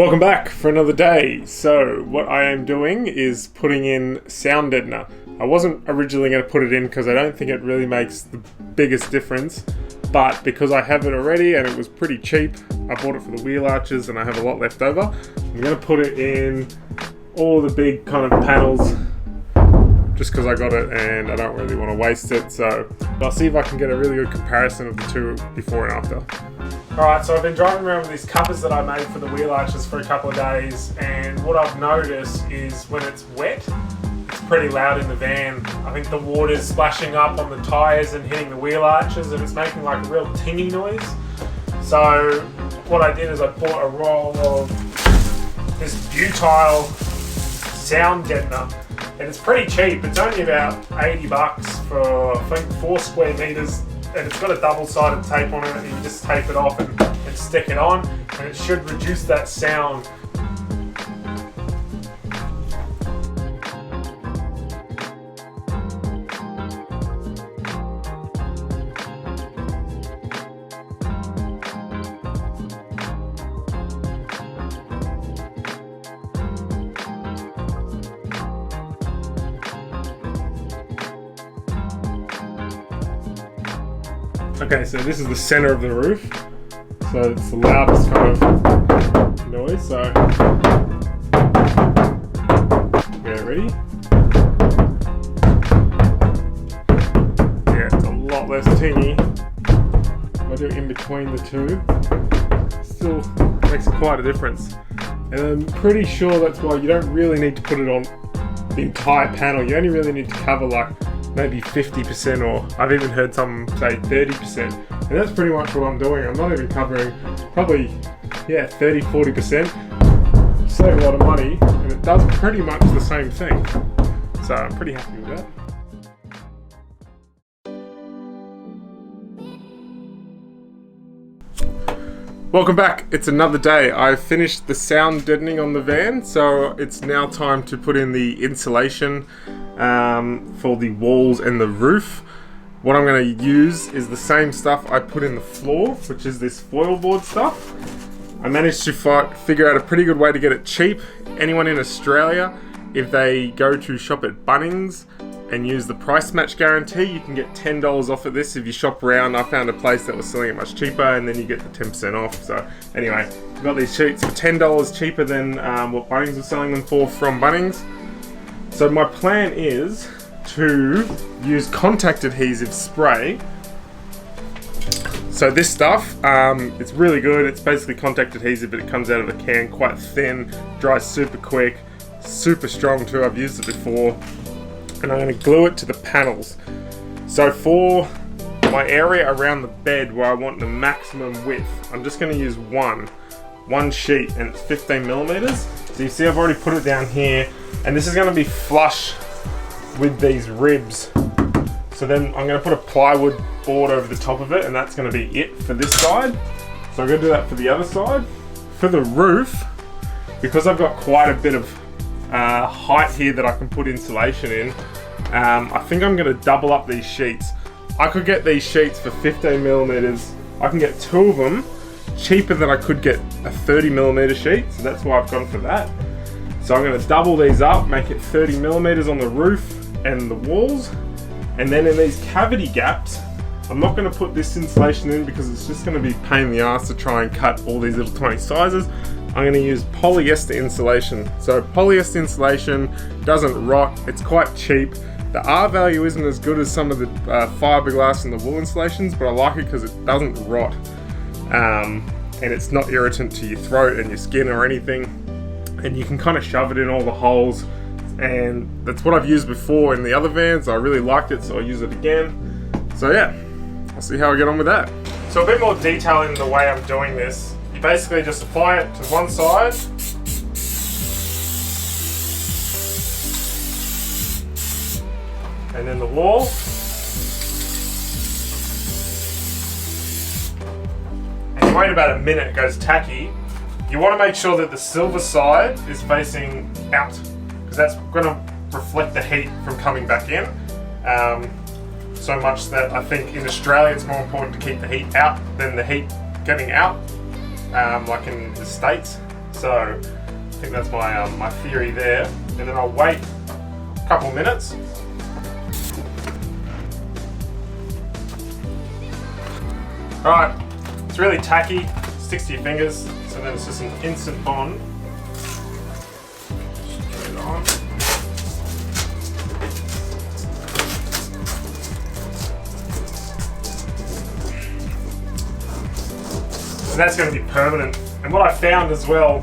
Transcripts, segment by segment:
Welcome back for another day. So what I am doing is putting in sound deadener. I wasn't originally going to put it in because I don't think it really makes the biggest difference, but because I have it already and it was pretty cheap, I bought it for the wheel arches and I have a lot left over. I'm going to put it in all the big kind of panels just because I got it and I don't really want to waste it. So I'll see if I can get a really good comparison of the two before and after. Alright, so I've been driving around with these covers that I made for the wheel arches for a couple of days, and what I've noticed is when it's wet, it's pretty loud in the van. I think the water's splashing up on the tyres and hitting the wheel arches, and it's making like a real tinny noise. So what I did is I bought a roll of this butyl sound deadener, and it's pretty cheap. It's only about 80 bucks for I think 4 square meters. And it's got a double-sided tape on it, and you just tape it off and stick it on, and it should reduce that sound. Okay, so this is the center of the roof, so it's the loudest kind of noise, so get ready. Yeah, it's a lot less tinny. If I do it in between the two, still makes quite a difference. And I'm pretty sure that's why you don't really need to put it on the entire panel. You only really need to cover like maybe 50%, or I've even heard some say 30%, and that's pretty much what I'm doing. I'm not even covering probably 30-40%. Save a lot of money, and it does pretty much the same thing, so I'm pretty happy with that. Welcome back. It's another day. I've finished the sound deadening on the van, so it's now time to put in the insulation for the walls and the roof. What I'm going to use is the same stuff I put in the floor, which is this foil board stuff. I managed to figure out a pretty good way to get it cheap. Anyone in Australia, if they go to shop at Bunnings and use the price match guarantee, you can get $10 off of this. If you shop around, I found a place that was selling it much cheaper, and then you get the 10% off. So anyway, I've got these sheets for $10 cheaper than what Bunnings was selling them for from Bunnings. So my plan is to use contact adhesive spray. So this stuff, it's really good. It's basically contact adhesive, but it comes out of a can, quite thin, dries super quick, super strong too. I've used it before. And I'm going to glue it to the panels. So for my area around the bed where I want the maximum width, I'm just going to use one sheet, and it's 15 millimeters. So you see I've already put it down here, and this is going to be flush with these ribs. So then I'm going to put a plywood board over the top of it, and that's going to be it for this side. So I'm going to do that for the other side. For the roof, because I've got quite a bit of height here that I can put insulation in, I think I'm going to double up these sheets. I could get these sheets for 15 millimeters. I can get 2 of them cheaper than I could get a 30 millimeter sheet, so that's why I've gone for that. So I'm going to double these up, make it 30 millimeters on the roof and the walls, and then in these cavity gaps, I'm not going to put this insulation in because it's just going to be a pain in the ass to try and cut all these little tiny sizes. I'm going to use polyester insulation. So polyester insulation doesn't rot, it's quite cheap. The R value isn't as good as some of the fiberglass and the wool insulations, but I like it because it doesn't rot. And it's not irritant to your throat and your skin or anything. And you can kind of shove it in all the holes. And that's what I've used before in the other vans. I really liked it, so I'll use it again. So yeah, I'll see how I get on with that. So a bit more detail in the way I'm doing this. You basically just apply it to one side. And then the wall. And you wait about a minute, it goes tacky. You want to make sure that the silver side is facing out, because that's going to reflect the heat from coming back in. So much that I think in Australia it's more important to keep the heat out than the heat getting out, like in the States. So I think that's my my theory there, and then I'll wait a couple minutes. All right, it's really tacky, sticks to your fingers, so then it's just an instant bond. Just turn it on. And that's going to be permanent. And what I found as well,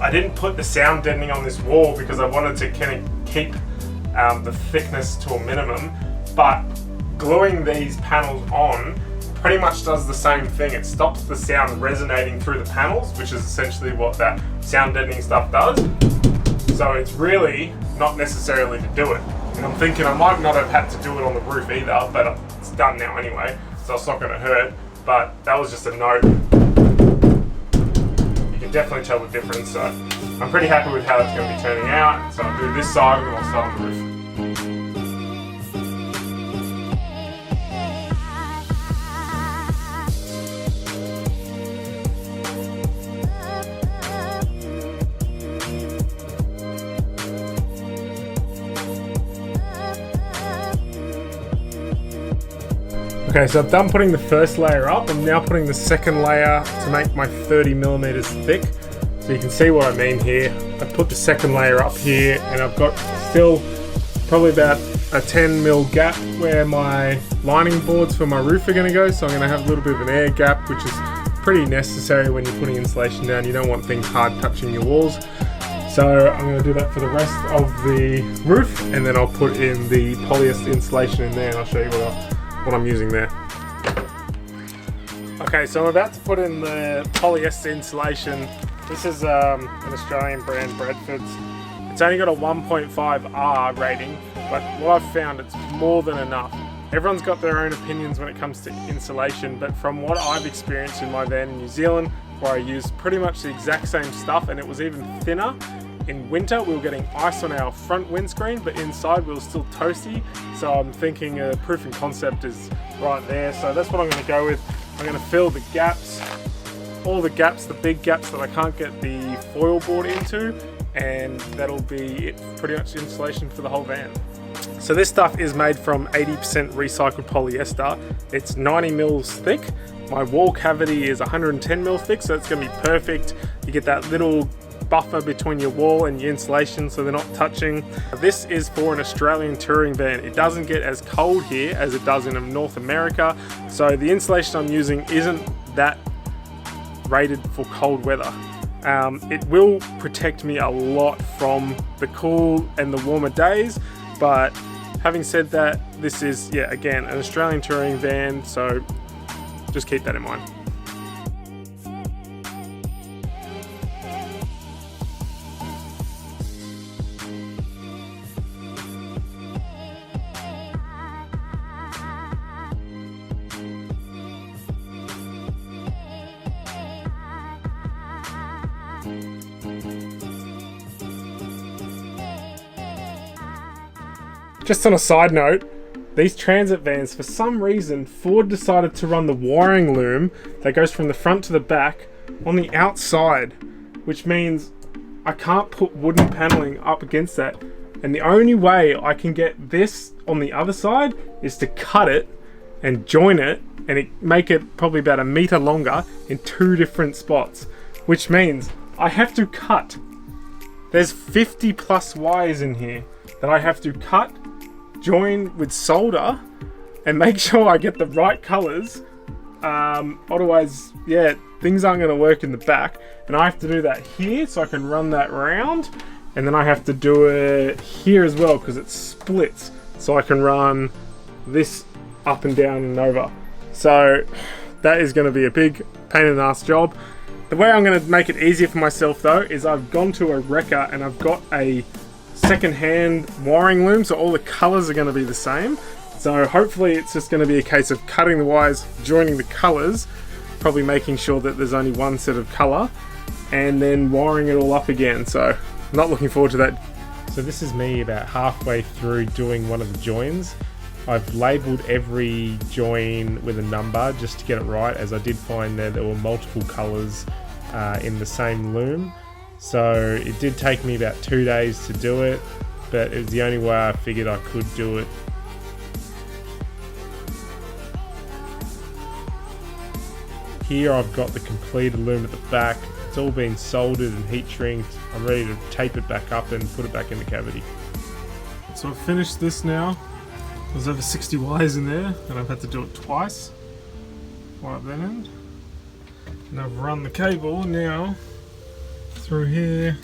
I didn't put the sound deadening on this wall because I wanted to kind of keep the thickness to a minimum, but gluing these panels on pretty much does the same thing. It stops the sound resonating through the panels, which is essentially what that sound deadening stuff does. So it's really not necessarily to do it. And I'm thinking I might not have had to do it on the roof either, but it's done now anyway, so it's not going to hurt. But that was just a note. You can definitely tell the difference, so I'm pretty happy with how it's going to be turning out. So I'll do this side and then I'll start on the roof. Okay, so I've done putting the first layer up. I'm now putting the second layer to make my 30mm thick. So you can see what I mean here. I put the second layer up here and I've got still probably about a 10mm gap where my lining boards for my roof are going to go. So I'm going to have a little bit of an air gap, which is pretty necessary when you're putting insulation down. You don't want things hard touching your walls. So I'm going to do that for the rest of the roof, and then I'll put in the polyester insulation in there and I'll show you what I'm using there. Okay, so I'm about to put in the polyester insulation. This is an Australian brand, Bradford's. It's only got a 1.5R rating, but what I've found, it's more than enough. Everyone's got their own opinions when it comes to insulation, but from what I've experienced in my van in New Zealand, where I used pretty much the exact same stuff and it was even thinner, in winter we were getting ice on our front windscreen, but inside we were still toasty. So I'm thinking proof and concept is right there. So that's what I'm going to go with. I'm going to fill the gaps, all the gaps, the big gaps that I can't get the foil board into, and that'll be it, pretty much insulation for the whole van. So this stuff is made from 80% recycled polyester. It's 90mm thick. My wall cavity is 110mm thick, so it's going to be perfect. You get that little buffer between your wall and your insulation so they're not touching. This is for an Australian touring van. It doesn't get as cold here as it does in North America, so the insulation I'm using isn't that rated for cold weather. It will protect me a lot from the cool and the warmer days, but having said that, this is, yeah, again, an Australian touring van, so just keep that in mind. Just on a side note, these transit vans, for some reason, Ford decided to run the wiring loom that goes from the front to the back on the outside, which means I can't put wooden paneling up against that. And the only way I can get this on the other side is to cut it and join it and make it probably about 1 meter longer in 2 different spots, which means I have to cut. There's 50 plus wires in here that I have to cut, join with solder, and make sure I get the right colors. Otherwise, yeah, things aren't going to work in the back. And I have to do that here so I can run that round. And then I have to do it here as well because it splits. So I can run this up and down and over. So that is going to be a big pain in the ass job. The way I'm going to make it easier for myself though is I've gone to a wrecker and I've got a second-hand wiring loom, so all the colors are going to be the same. So hopefully it's just going to be a case of cutting the wires, joining the colors, probably making sure that there's only one set of color, and then wiring it all up again. So I'm not looking forward to that. So this is me about halfway through doing one of the joins. I've labeled every join with a number just to get it right, as I did find there were multiple colors in the same loom. So it did take me about 2 days to do it, but it was the only way I figured I could do it. Here I've got the completed loom at the back. It's all been soldered and heat shrinked. I'm ready to tape it back up and put it back in the cavity. So I've finished this now. There's over 60 wires in there and I've had to do it twice. Right at that end. And I've run the cable now through here,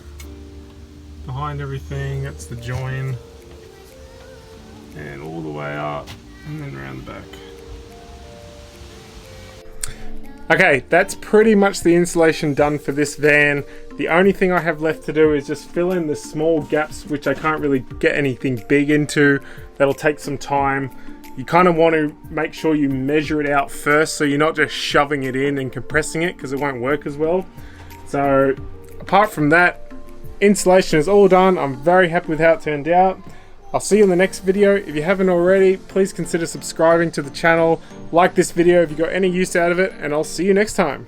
behind everything. That's the join. And all the way up and then around the back. Okay, that's pretty much the installation done for this van. The only thing I have left to do is just fill in the small gaps, which I can't really get anything big into. That'll take some time. You kind of want to make sure you measure it out first, so you're not just shoving it in and compressing it, because it won't work as well. So apart from that, installation is all done. I'm very happy with how it turned out. I'll see you in the next video. If you haven't already, please consider subscribing to the channel. Like this video if you got any use out of it, and I'll see you next time.